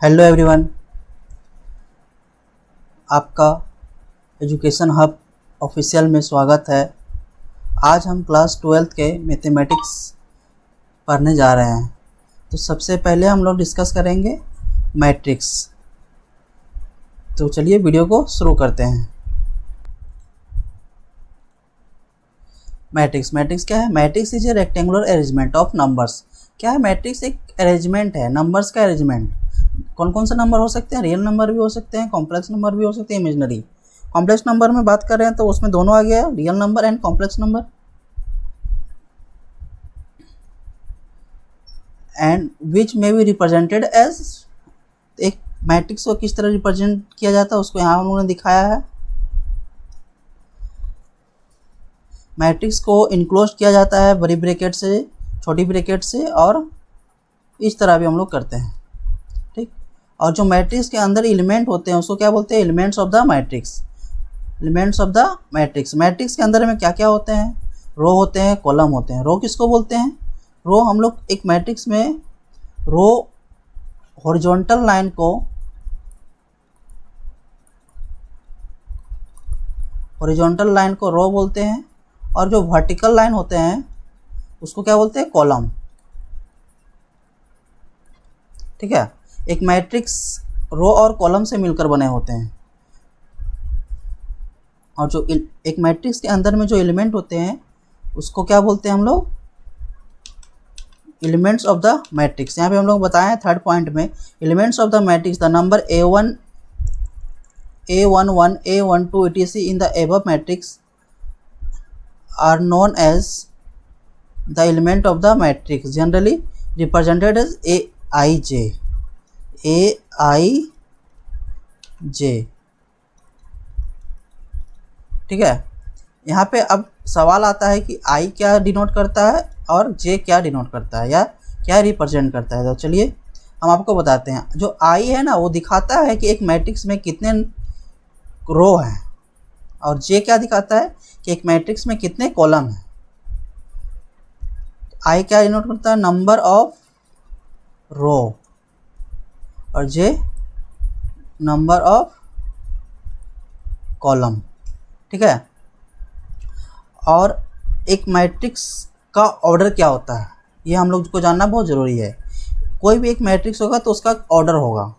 Hello everyone, आपका education hub official में स्वागत है। आज हम क्लास 12th के मैथमेटिक्स पढ़ने जा रहे हैं। तो सबसे पहले हम लोग डिस्कस करेंगे मैट्रिक्स। तो चलिए वीडियो को शुरू करते हैं। मैट्रिक्स क्या है? Matrix is a rectangular arrangement of numbers. क्या है मैट्रिक्स? एक अरेंजमेंट है, नंबर्स का अरेंजमेंट। कौन कौन से नंबर हो सकते हैं? रियल नंबर भी हो सकते हैं, कॉम्प्लेक्स नंबर भी हो सकते हैं, इमेजिनरी। कॉम्प्लेक्स नंबर में बात कर रहे हैं तो उसमें दोनों आ गया, real number and complex number. And which में बी रिप्रेजेंटेड एज, एक मैट्रिक्स को किस तरह रिप्रेजेंट किया जाता है उसको यहाँ हम लोगों ने दिखाया है। मैट्रिक्स को इनक्लोज किया जाता है बड़ी ब्रैकेट से, छोटी ब्रैकेट से, और इस तरह भी हम लोग करते हैं, ठीक। और जो मैट्रिक्स के अंदर एलिमेंट होते हैं उसको क्या बोलते हैं? Elements of the matrix. Elements of the matrix. Matrix के अंदर में क्या क्या होते हैं? रो होते हैं, कॉलम होते हैं। रो किसको बोलते हैं? रो हम लोग एक मैट्रिक्स में रो हॉरिजॉन्टल लाइन को रो बोलते हैं, और जो वर्टिकल लाइन होते हैं उसको क्या बोलते हैं? कॉलम, ठीक है। एक मैट्रिक्स रो और कॉलम से मिलकर बने होते हैं, और जो एक मैट्रिक्स के अंदर में जो एलिमेंट होते हैं उसको क्या बोलते हैं हम लोग? Elements of the matrix. यहाँ पे हम लोग बताए हैं थर्ड पॉइंट में, elements of the matrix the number A1, A11, A12 etc in the above matrix are known as the element of the matrix, generally represented as Aij। ठीक है। यहाँ पे अब सवाल आता है कि I क्या डिनोट करता है और J क्या डिनोट करता है, या क्या रिप्रेजेंट करता है। तो चलिए हम आपको बताते हैं। जो I है ना, वो दिखाता है कि एक मैट्रिक्स में कितने रो हैं, और J क्या दिखाता है कि एक मैट्रिक्स में कितने कॉलम हैं। I क्या डिनोट करता है? नंबर ऑफ रो, और J नंबर ऑफ कॉलम, ठीक है। और एक मैट्रिक्स का ऑर्डर क्या होता है, ये हम लोग को जानना बहुत ज़रूरी है। कोई भी एक मैट्रिक्स होगा तो उसका ऑर्डर होगा,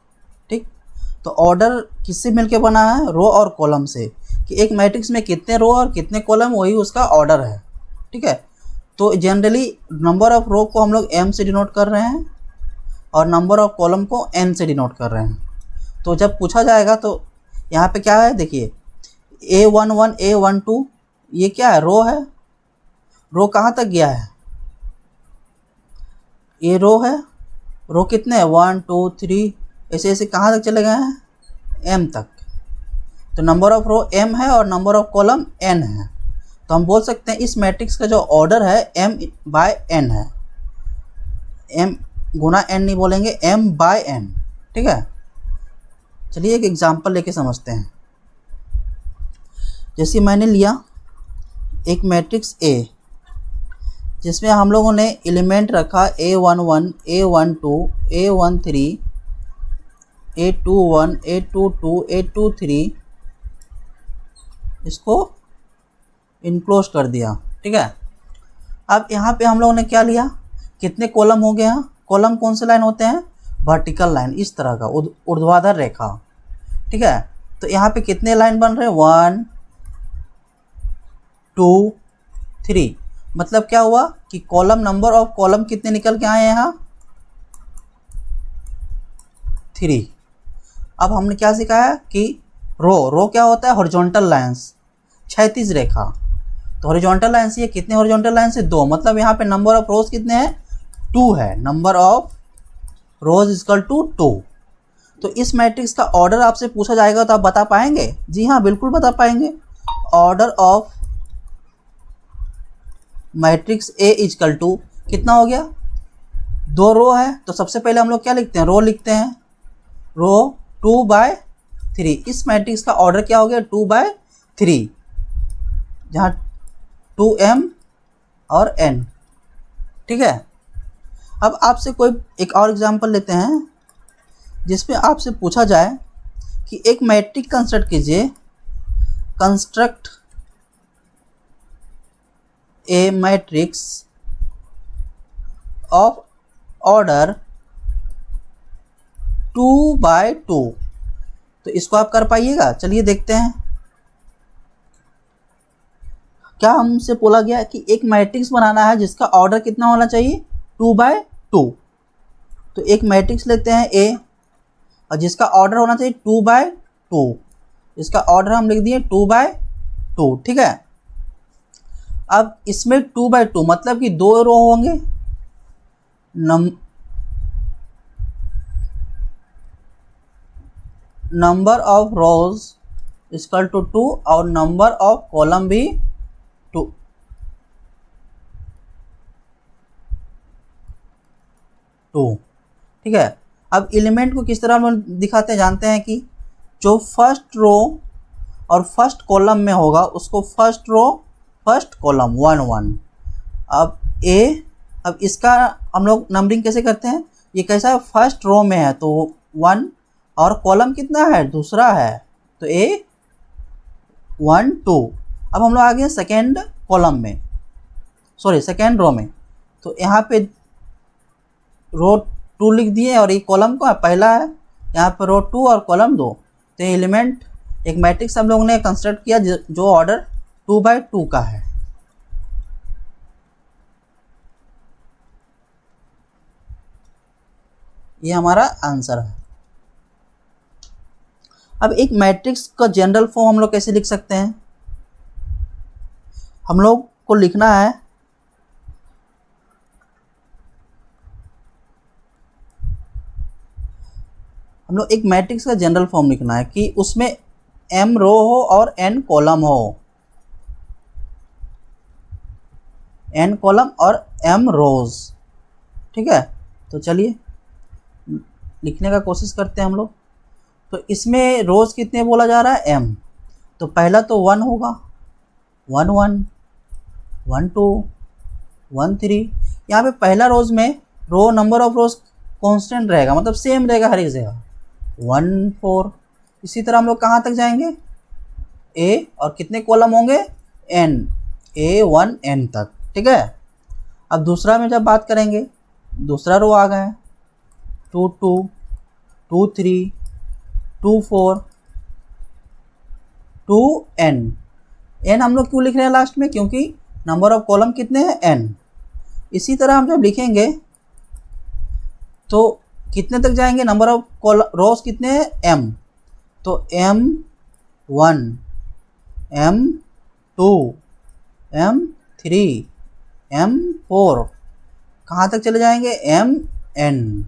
ठीक। तो ऑर्डर किससे मिलके बना है? रो और कॉलम से, कि एक मैट्रिक्स में कितने रो और कितने कॉलम, वही उसका ऑर्डर है, ठीक है। तो जनरली नंबर ऑफ रो को हम लोग M से डिनोट कर रहे हैं, और नंबर ऑफ कॉलम को N से डिनोट कर रहे हैं। तो जब पूछा जाएगा तो यहाँ पे क्या है, देखिए A11, A12, ये क्या है? रो है। रो कहाँ तक गया है? ये रो है। रो कितने हैं? 1 2 3, ऐसे ऐसे कहाँ तक चले गए हैं? M तक। तो नंबर ऑफ रो M है और नंबर ऑफ कॉलम N है। तो हम बोल सकते हैं इस मैट्रिक्स का जो ऑर्डर है M/N है। M गुना N नहीं बोलेंगे, M/N, ठीक है। चलिए एक एग्जांपल लेके समझते हैं। जैसे मैंने लिया एक मैट्रिक्स A, जिसमें हम लोगों ने एलिमेंट रखा A11, A12, A13, A21, A22, A23, इसको इनक्लोज कर दिया, ठीक है। अब यहाँ पे हम लोगों ने क्या लिया? कितने कॉलम हो गए हैं? कॉलम कौन से लाइन होते हैं? वर्टिकल लाइन, इस तरह का ऊर्ध्वाधर रेखा, ठीक है। तो यहाँ पे कितने लाइन बन रहे हैं? 1 2 3। मतलब क्या हुआ कि कॉलम, नंबर ऑफ कॉलम कितने निकल के आए यहाँ? 3। अब हमने क्या सिखाया कि रो क्या होता है? हॉरिजॉन्टल लाइंस, क्षैतिज रेखा। तो हॉरिजॉन्टल लाइन से ये कितने हॉरिजॉन्टल लाइन से? 2। मतलब यहाँ पे नंबर ऑफ रोज कितने हैं? 2 है। Number of rows equal to 2। तो इस मैट्रिक्स का ऑर्डर आपसे पूछा जाएगा तो आप बता पाएंगे? जी हाँ, बिल्कुल बता पाएंगे। Order of matrix A equal to कितना हो गया? 2 रो है, तो सबसे पहले हम लोग क्या लिखते हैं? रो लिखते हैं। रो 2/3। इस मैट्रिक्स का ऑर्डर क्या हो गया? 2/3, जहाँ 2M और N, ठीक है। अब आपसे कोई एक और एग्जांपल लेते हैं। जिसमें आपसे पूछा जाए कि एक मैट्रिक्स कंस्ट्रक्ट कीजिए, construct A matrix of order 2x2। तो इसको आप कर पाइएगा? चलिए देखते हैं। क्या हमसे बोला गया कि एक मैट्रिक्स बनाना है जिसका ऑर्डर कितना होना चाहिए? 2x2। तो एक मैट्रिक्स लेते हैं ए, और जिसका ऑर्डर होना चाहिए 2x2। इसका ऑर्डर हम लिख दिए 2x2, ठीक है। अब इसमें 2x2 मतलब कि 2 रो होंगे, number of rows equal to 2 और नंबर ऑफ कॉलम भी 2। ठीक है। अब एलिमेंट को किस तरह हम दिखाते हैं जानते हैं कि जो फर्स्ट रो और फर्स्ट कॉलम में होगा उसको फर्स्ट रो फर्स्ट कॉलम 1 1। अब इसका हम लोग नंबरिंग कैसे करते हैं? ये कैसा है? फर्स्ट रो में है तो 1 और कॉलम कितना है? दूसरा है तो A 1 2। अब हम लोग आ गए सेकेंड कॉलम में, सॉरी सेकेंड रो में, तो यहाँ पे रो 2 लिख दिए और ये कॉलम का पहला है, यहाँ पर रो 2 और कॉलम 2। तो एलिमेंट एक मैट्रिक्स हम लोगों ने कंस्ट्रक्ट किया जो ऑर्डर 2x2 का है। ये हमारा आंसर है। अब एक मैट्रिक्स का जनरल फॉर्म हम लोग कैसे लिख सकते हैं? हम लोग को लिखना है हम लोग एक मैट्रिक्स का जनरल फॉर्म लिखना है कि उसमें m रो हो और n कॉलम हो, n कॉलम और m रोज, ठीक है। तो चलिए लिखने का कोशिश करते हैं हम लोग। तो इसमें रोज कितने बोला जा रहा है? m। तो पहला तो 1 होगा, 1 1 1 2 1 3। यहाँ पे पहला रोज में row number of rows constant रहेगा, मतलब सेम रहेगा हर एक जगह 1 4। इसी तरह हम लोग कहाँ तक जाएंगे? a और कितने कॉलम होंगे? n, a1 n तक, ठीक है। अब दूसरा में जब बात करेंगे, दूसरा रो आ गया 2 2 2 3 2 4 2 n। n हम लोग क्यों लिख रहे हैं लास्ट में? क्योंकि नंबर ऑफ कॉलम कितने हैं? n। इसी तरह हम जब लिखेंगे तो कितने तक जाएंगे? नंबर ऑफ रोज कितने हैं? m। तो m1 m2 m3 m4 कहाँ तक चले जाएंगे? mn।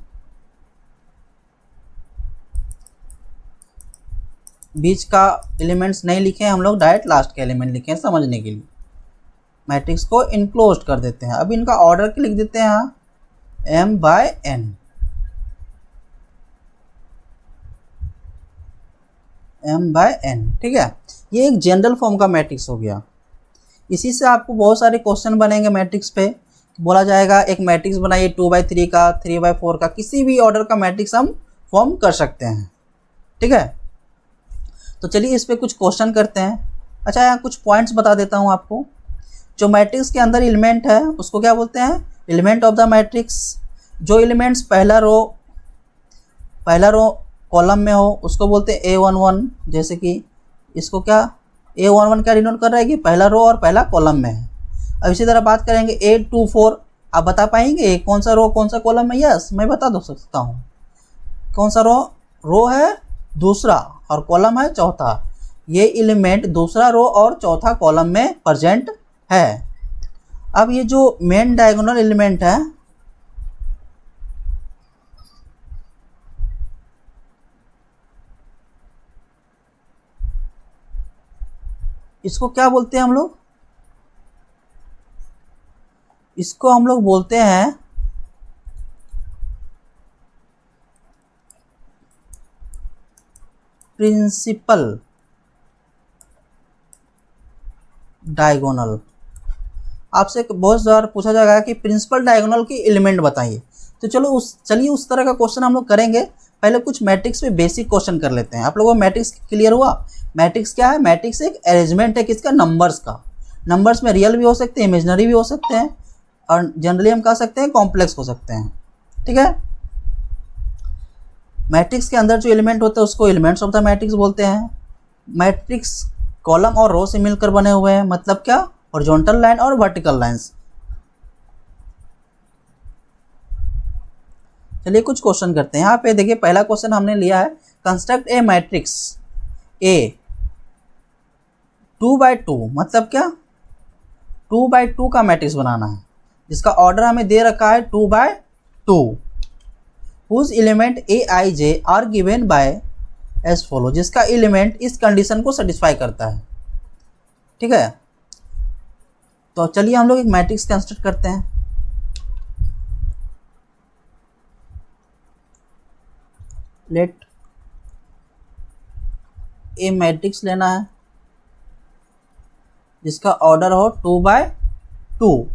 बीच का एलिमेंट्स नहीं लिखे हैं हम लोग, डायरेक्ट लास्ट के एलिमेंट लिखे हैं समझने के लिए। मैट्रिक्स को इनक्लोज कर देते हैं। अब इनका ऑर्डर के लिख देते हैं यहाँ m/n, m/n, ठीक है। ये एक जनरल फॉर्म का मैट्रिक्स हो गया। इसी से आपको बहुत सारे क्वेश्चन बनेंगे मैट्रिक्स पे। बोला जाएगा एक मैट्रिक्स बनाइए 2x3 का, 3x4 का, किसी भी ऑर्डर का मैट्रिक्स हम फॉर्म कर सकते हैं, ठीक है। तो चलिए इस पे कुछ क्वेश्चन करते हैं। अच्छा, यहाँ कुछ पॉइंट्स बता देता हूँ आपको। जो मैट्रिक्स के अंदर एलिमेंट है उसको क्या बोलते हैं? Element of the matrix. जो एलिमेंट्स पहला रो कॉलम में हो उसको बोलते हैं A11। जैसे कि इसको क्या A11 क्या डिनोट कर रहा है कि पहला रो और पहला कॉलम में है। अब इसी तरह बात करेंगे A24। आप बता पाएंगे कौन सा रो कौन सा कॉलम है? यस, मैं बता दो सकता हूँ। कौन सा रो है? दूसरा, और कॉलम है चौथा। ये एलिमेंट दूसरा रो और चौथा कॉलम में प्रेजेंट है। अब ये जो मेन डायगोनल एलिमेंट है इसको क्या बोलते हैं हम लोग? इसको हम लोग बोलते हैं प्रिंसिपल डायगोनल। आपसे बहुत बार पूछा जाएगा कि प्रिंसिपल डायगोनल की एलिमेंट बताइए। तो चलिए उस तरह का क्वेश्चन हम लोग करेंगे। पहले कुछ मैट्रिक्स पे बेसिक क्वेश्चन कर लेते हैं। आप लोगों को मैट्रिक्स क्लियर हुआ? मैट्रिक्स क्या है? मैट्रिक्स एक अरेंजमेंट है किसका? नंबर्स का। नंबर्स में रियल भी हो सकते हैं, इमेजिनरी भी हो सकते हैं, और जनरली हम कह सकते हैं कॉम्प्लेक्स हो सकते हैं। ठीक है। मैट्रिक्स के अंदर जो एलिमेंट होते हैं उसको एलिमेंट्स ऑफ द मैट्रिक्स बोलते हैं। मैट्रिक्स कॉलम और रो से मिलकर बने हुए हैं, मतलब क्या? हॉरिजॉन्टल लाइन और वर्टिकल लाइंस। चलिए कुछ क्वेश्चन करते हैं। यहाँ पे देखिए पहला क्वेश्चन हमने लिया है, construct A matrix A 2x2, मतलब क्या? 2x2 का मैट्रिक्स बनाना है जिसका ऑर्डर हमें दे रखा है 2x2, whose element a i j are given by as follow, जिसका एलिमेंट इस कंडीशन को सेटिस्फाई करता है। ठीक है, तो चलिए हम लोग एक मैट्रिक्स कंस्ट्रक्ट करते हैं। लेट ए मैट्रिक्स लेना है जिसका ऑर्डर हो 2x2,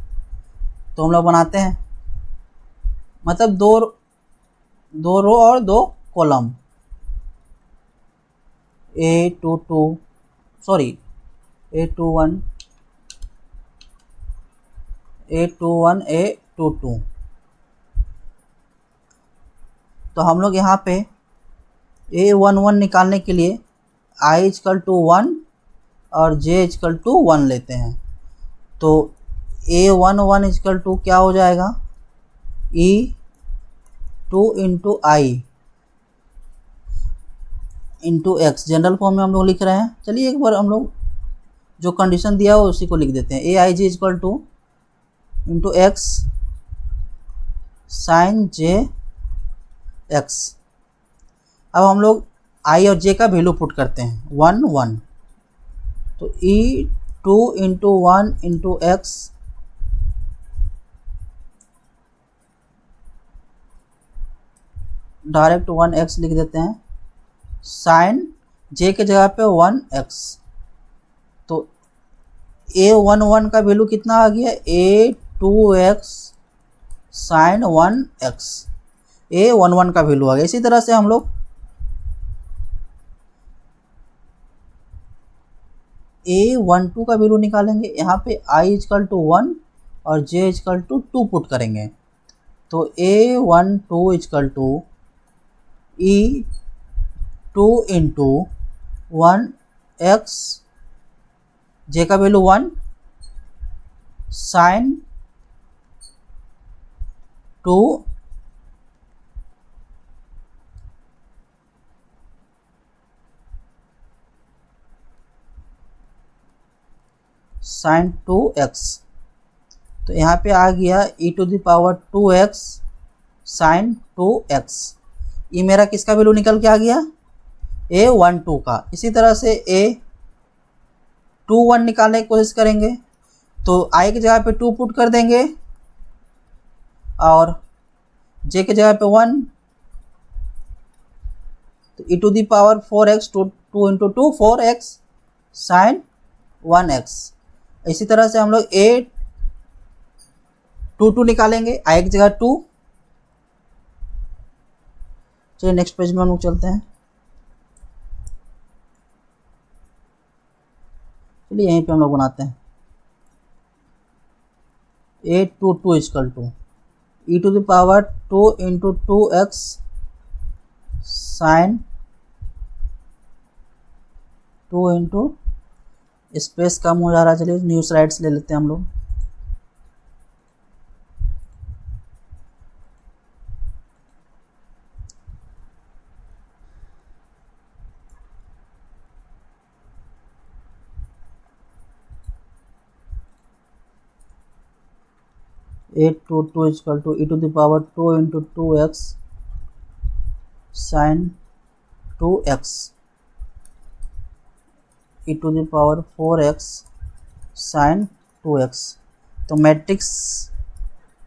तो हम लोग बनाते हैं, मतलब दो रो और 2 कॉलम, A21 A22। तो हम लोग यहाँ पे A11 निकालने के लिए i = 1 और j = 1 लेते हैं। तो A11 = क्या हो जाएगा? E2 × i × x, general form में हम लोग लिख रहे हैं। चलिए एक बार हम लोग जो कंडीशन दिया हो उसी को लिख देते हैं। aij = x sin j x। अब हम लोग i और j का वैल्यू पुट करते हैं, 1 1, तो E2 × 1 × x डायरेक्ट 1x लिख देते हैं, साइन j के जगह पे 1x। तो A11 का वैल्यू कितना आ गया? A2x साइन 1x, A11 का वैल्यू आ गया। इसी तरह से हम लोग A12 का वैल्यू निकालेंगे। यहाँ पे i = 1 और j = 2 पुट करेंगे। तो A12 = E2 × 1x, j का वैल्यू 1 साइन 2 sin 2x। तो यहाँ पे आ गया e⁻²x sin 2x। ये मेरा किसका वैल्यू निकल के आ गया? A12 का। इसी तरह से A21 निकालने की कोशिश करेंगे, तो i की जगह पे 2 पुट कर देंगे और j की जगह पे 1, तो e⁻4x 2 × 2 4x sin 1x। इसी तरह से हम लोग A22 निकालेंगे, i की जगह 2। चलिए नेक्स्ट पेज में हम लोग चलते हैं। चलिए यहीं पे हम लोग बनाते हैं। A22 = e⁻2 × 2x sin 2 × space कम हो जा रहा है, चलिए न्यू स्लाइड्स ले लेते हैं हम लोग। A22 = e⁻2 × 2x sin 2x e⁻4x sin 2x। तो मैट्रिक्स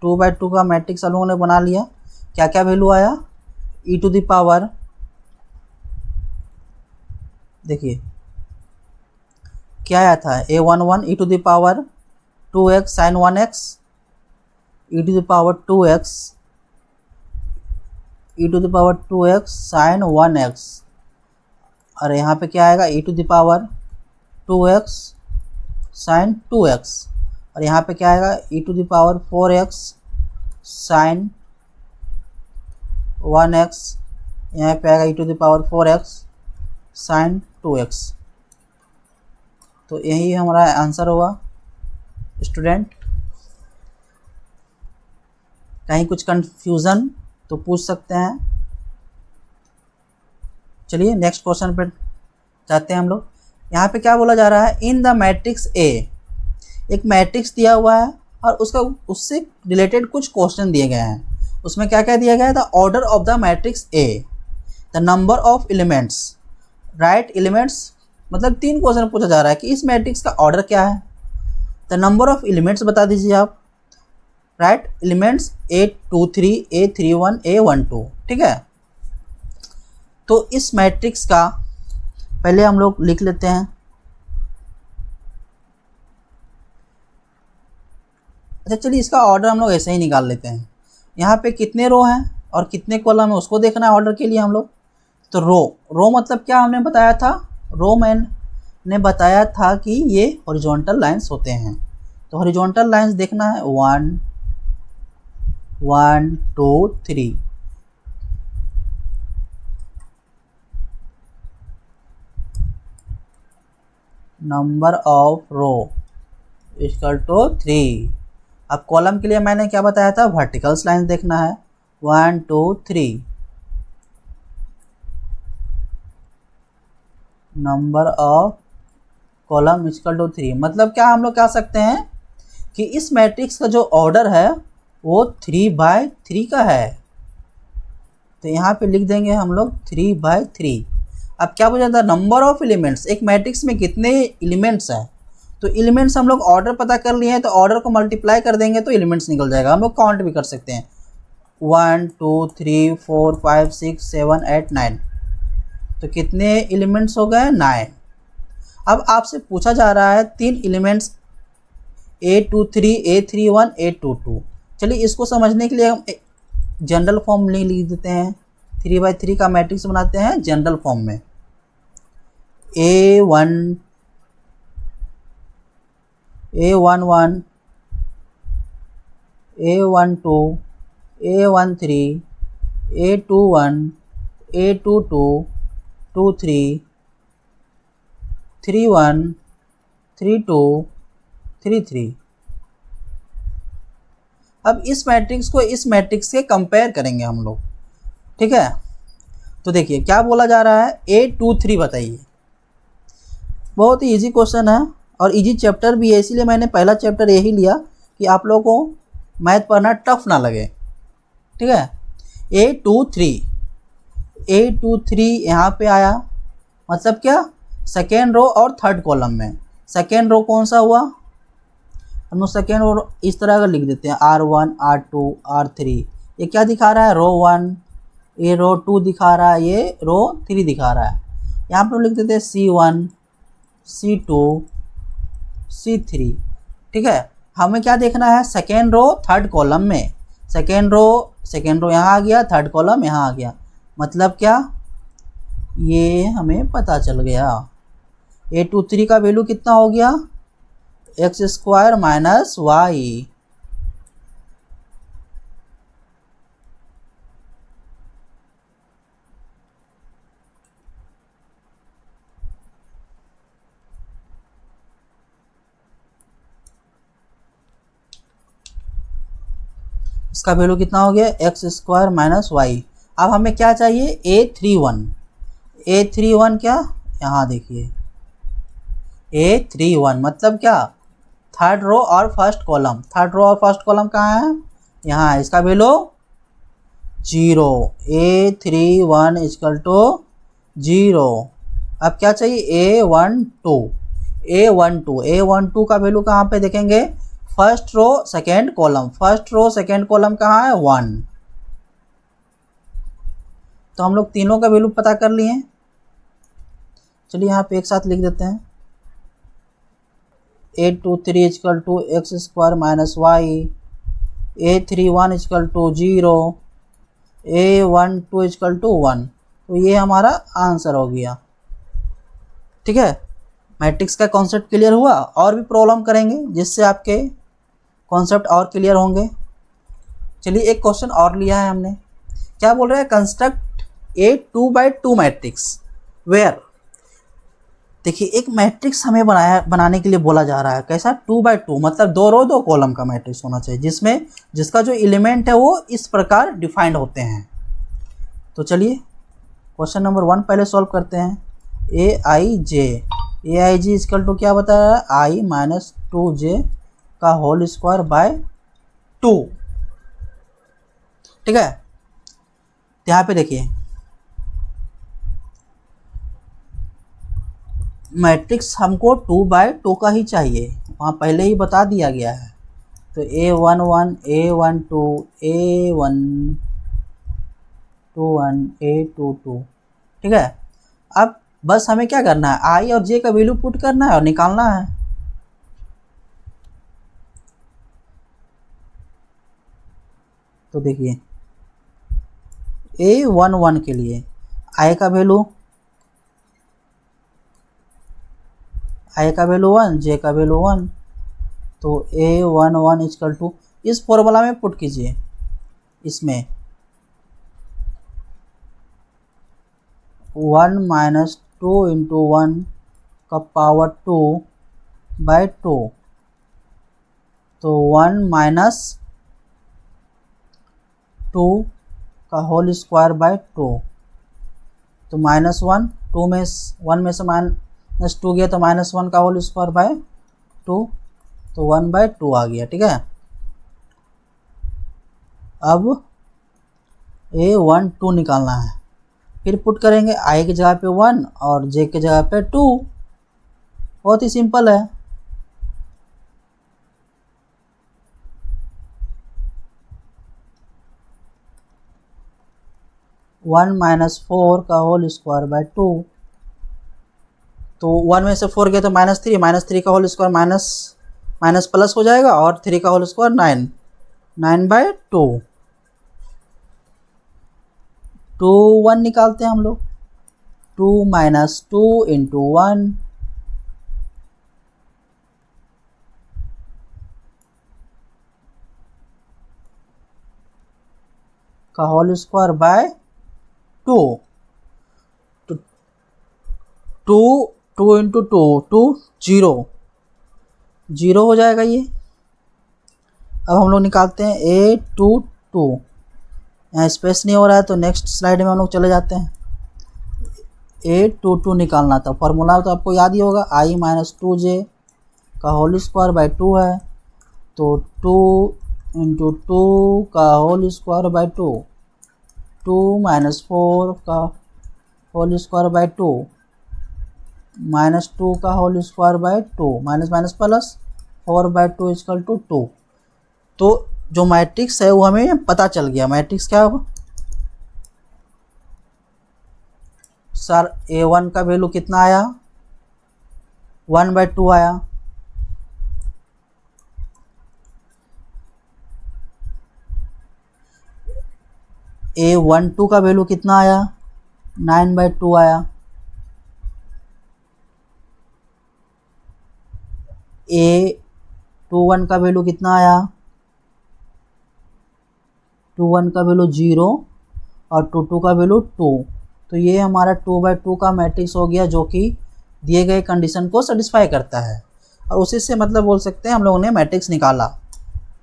2x2 का मैट्रिक्स हम लोगों ने बना लिया। क्या क्या वैल्यू आया? देखिए क्या आया था? A11 e⁻2x sin 1x, e⁻2x e to the power 2x sine 1x, और यहाँ पे क्या आएगा e to the power 2x sine 2x, और यहाँ पे क्या आएगा e to the power 4x sine 1x, यहाँ पे आएगा e to the power 4x sine 2x। तो यही हमारा आंसर हुआ स्टूडेंट। कहीं कुछ कंफ्यूजन तो पूछ सकते हैं। चलिए नेक्स्ट क्वेश्चन पर जाते हैं हम लोग। यहाँ पे क्या बोला जा रहा है, इन द मैट्रिक्स ए, एक मैट्रिक्स दिया हुआ है और उससे रिलेटेड कुछ क्वेश्चन दिए गए हैं। उसमें क्या क्या दिया गया है, the order of the matrix A, the number of elements, right elements, मतलब 3 क्वेश्चन पूछा जा रहा है कि इस मैट्रिक्स का ऑर्डर क्या है, द नंबर ऑफ एलिमेंट्स बता दीजिए आप, right elements A23 A31 A12, ठीक है। तो इस मैट्रिक्स का पहले हम लोग लिख लेते हैं। अच्छा चलिए इसका ऑर्डर हम लोग ऐसे ही निकाल लेते हैं। यहाँ पे कितने रो हैं और कितने कॉलम है उसको देखना है ऑर्डर के लिए हम लोग। तो रो मतलब क्या हमने बताया था, रो मैंने बताया था कि ये हॉरिजॉन्टल लाइंस होते हैं। तो हॉरिजॉन्टल लाइंस देखना है 1 1 2 3। Number of row equal to 3। अब कॉलम के लिए मैंने क्या बताया था, वर्टिकल्स लाइन देखना है 1 2 3। Number of column equal to 3, मतलब क्या हम लोग कह सकते हैं कि इस मैट्रिक्स का जो ऑर्डर है वो 3/3 का है। तो यहाँ पे लिख देंगे हम लोग 3/3। अब क्या पूछा था, नंबर ऑफ एलिमेंट्स, एक मैट्रिक्स में कितने एलिमेंट्स हैं। तो एलिमेंट्स हम लोग ऑर्डर पता कर लिए हैं, तो ऑर्डर को मल्टीप्लाई कर देंगे तो एलिमेंट्स निकल जाएगा। हम लोग काउंट भी कर सकते हैं 1 2 3 4 5 6 7 8 9। तो कितने एलिमेंट्स हो गए, 9। अब आपसे पूछा जा रहा है 3 एलिमेंट्स A23 A31 A22। चलिए इसको समझने के लिए हम जनरल फॉर्म में लिख देते हैं। 3/3 का मैट्रिक्स बनाते हैं जनरल फॉर्म में। A11 A12 A13 A21 A22 23 31 32 33। अब इस मैट्रिक्स को इस मैट्रिक्स से कंपेयर करेंगे हम लोग, ठीक है। तो देखिए क्या बोला जा रहा है, A23 बताइए। बहुत ही इजी क्वेश्चन है और इजी चैप्टर भी है, इसीलिए मैंने पहला चैप्टर यही लिया कि आप लोगों को मैथ पढ़ना टफ ना लगे, ठीक है। A23 यहाँ पे आया, मतलब क्या, सेकेंड रो और थर्ड कॉलम में। सेकेंड रो कौन सा हुआ, हम लोग सेकेंड रो इस तरह का लिख देते हैं R1 R2 R3। ये क्या दिखा रहा है, रो 1, ये रो 2 दिखा रहा है, ये रो 3 दिखा रहा है। यहाँ पर लिख देते हैं C1 C2 C3, ठीक है। हमें क्या देखना है, सेकेंड रो थर्ड कॉलम में। सेकेंड रो यहाँ आ गया, थर्ड कॉलम यहाँ आ गया, मतलब क्या, ये हमें पता चल गया। A23 का वैल्यू कितना हो गया, x² माइनस y। इसका वैल्यू कितना हो गया, x² माइनस y। अब हमें क्या चाहिए, A31 क्या, यहाँ देखिए A31 मतलब क्या, थर्ड रो और फर्स्ट कॉलम। थर्ड रो और फर्स्ट कॉलम कहाँ है, यहाँ है। इसका वैल्यू 0, A31 इक्वल टू 0। अब क्या चाहिए, A12 का वैल्यू कहाँ पे देखेंगे, first row second column. First row second column कहाँ है, 1। तो हम लोग तीनों का वैल्यू पता कर लिए। चलिए यहाँ पे एक साथ लिख देते हैं, A23 equal to x² minus y, A31 equal to 0, A12 equal to 1, तो ये हमारा आंसर हो गया। ठीक है, मैट्रिक्स का कॉन्सेप्ट क्लियर हुआ। और भी प्रॉब्लम करेंगे जिससे आपके कॉन्सेप्ट और क्लियर होंगे। चलिए एक क्वेश्चन और लिया है हमने। क्या बोल रहा है, construct A 2x2 matrix where. देखिए एक मैट्रिक्स हमें बनाने के लिए बोला जा रहा है, कैसा, 2x2 मतलब 2 रो 2 कॉलम का मैट्रिक्स होना चाहिए, जिसका जो एलिमेंट है वो इस प्रकार डिफाइंड होते हैं। तो चलिए क्वेश्चन नंबर 1 पहले सॉल्व करते हैं। ए आई जे इक्वल टू क्या बता रहा है, आई माइनस 2j का होल स्क्वायर बाय 2। ठीक है, यहाँ पे देखिए मैट्रिक्स हमको 2x2 का ही चाहिए, वहाँ पहले ही बता दिया गया है। तो A11 A12 A121 A22। ठीक है, अब बस हमें क्या करना है, आई और जे का वैल्यू पुट करना है और निकालना है। तो देखिए A11 के लिए आई का वैल्यू 1, जे का वैल्यू 1, तो A11 इक्वल टू इस फॉर्मूला में पुट कीजिए, इसमें 1 माइनस 2 इंटू 1 का पावर 2 बाय 2, तो 1 माइनस 2 का होल स्क्वायर बाय 2, तो -1, 2 में 1 में से माइनस 2 गया तो -1 का होल स्क्वायर बाय 2, तो 1/2 आ गया। ठीक है, अब A12 निकालना है, फिर पुट करेंगे आई की जगह पे 1 और जे की जगह पे 2। बहुत ही सिंपल है। वन माइनस 4 का होल स्क्वायर बाय 2, तो 1 में से 4 गया तो -3 का होल स्क्वायर माइनस प्लस हो जाएगा और 3 का होल स्क्वायर 9/2। 2 1 निकालते हैं हम लोग, 2 माइनस 2 इंटू 1 का होल स्क्वायर बाय 2, तो 2 इंटू 2 0 हो जाएगा ये। अब हम लोग निकालते हैं A22, यहाँ स्पेस नहीं हो रहा है तो नेक्स्ट स्लाइड में हम लोग चले जाते हैं। A22 निकालना था, फॉर्मूला तो आपको याद ही होगा, आई माइनस 2j का होल स्क्वायर बाय 2 है, तो 2 इंटू 2 का होल स्क्वायर बाय 2, 2 माइनस 4 का होल स्क्वायर बाय 2, -2 का whole square by 2, minus plus 4/2 equal to 2। तो जो मैट्रिक्स है वो हमें पता चल गया। मैट्रिक्स क्या होगा सर, A1 का वैल्यू कितना आया, 1/2 आया। A12 का वैल्यू कितना आया, 9/2 आया। A21 का वैल्यू कितना आया, 21 का वैल्यू 0 और 22 का वैल्यू 2। तो ये हमारा 2/2 का मैट्रिक्स हो गया, जो कि दिए गए कंडीशन को सेटिस्फाई करता है। और उसी से मतलब बोल सकते हैं हम लोगों ने मैट्रिक्स निकाला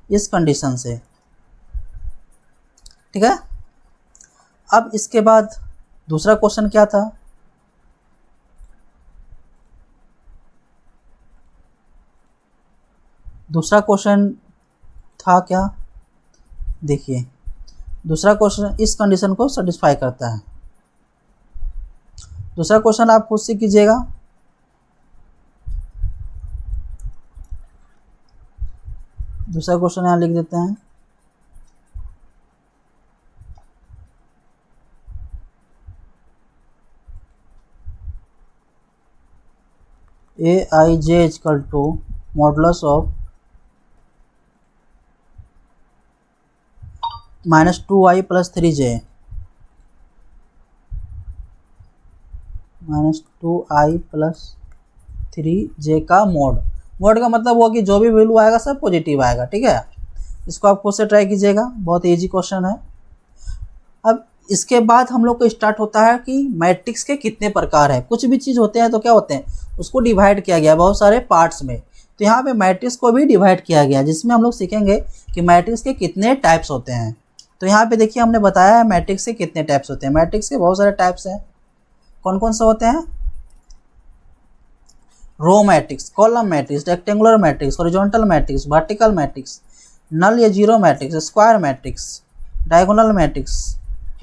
इस कंडीशन से। ठीक है, अब इसके बाद दूसरा क्वेश्चन क्या था, दूसरा क्वेश्चन था क्या, देखिए दूसरा क्वेश्चन इस कंडीशन को सेटिस्फाई करता है। दूसरा क्वेश्चन आप खुद से कीजिएगा। दूसरा क्वेश्चन यहाँ लिख देते हैं, Aij equal to modulus of -2i + 3j -2i + 3j का मोड। मोड का मतलब हुआ कि जो भी वैल्यू आएगा सब पॉजिटिव आएगा, ठीक है। इसको आप खुद से ट्राई कीजिएगा, बहुत इजी क्वेश्चन है। अब इसके बाद हम लोग को स्टार्ट होता है कि मैट्रिक्स के कितने प्रकार हैं। कुछ भी चीज़ होते हैं तो क्या होते हैं, उसको डिवाइड किया गया बहुत सारे पार्ट्स में। तो यहाँ पे मैट्रिक्स को भी डिवाइड किया गया, जिसमें हम लोग सीखेंगे कि मैट्रिक्स के कितने टाइप्स होते हैं। तो यहाँ पे देखिए हमने बताया है मैट्रिक्स के कितने टाइप्स होते हैं। मैट्रिक्स के बहुत सारे टाइप्स हैं। कौन कौन से होते हैं? Row matrix, column matrix, rectangular matrix, horizontal matrix, vertical matrix, null या zero matrix, square matrix, diagonal matrix,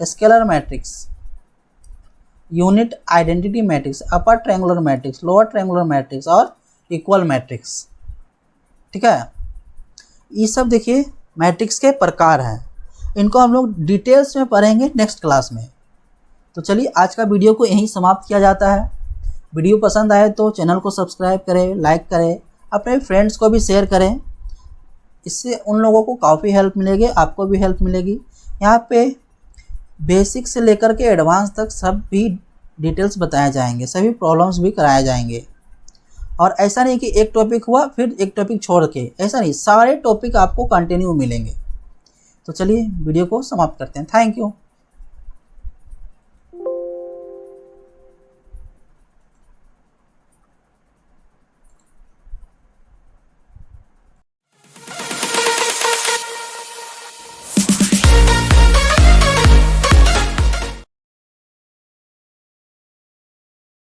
scalar matrix, unit identity matrix, upper triangular matrix, lower triangular matrix और इक्वल मैट्रिक्स, ठीक है। ये सब देखिए मैट्रिक्स के प्रकार हैं। इनको हम लोग डिटेल्स में पढ़ेंगे नेक्स्ट क्लास में। तो चलिए आज का वीडियो को यहीं समाप्त किया जाता है। वीडियो पसंद आए तो चैनल को सब्सक्राइब करें, लाइक करें, अपने फ्रेंड्स को भी शेयर करें। इससे उन लोगों को काफ़ी हेल्प मिलेगी, आपको भी हेल्प मिलेगी। यहाँ पे बेसिक से लेकर के एडवांस तक सब भी डिटेल्स बताए जाएंगे, सभी प्रॉब्लम्स भी कराए जाएंगे। और ऐसा नहीं कि एक टॉपिक हुआ फिर एक टॉपिक छोड़ के, ऐसा नहीं, सारे टॉपिक आपको कंटिन्यू मिलेंगे। तो चलिए वीडियो को समाप्त करते हैं। Thank you.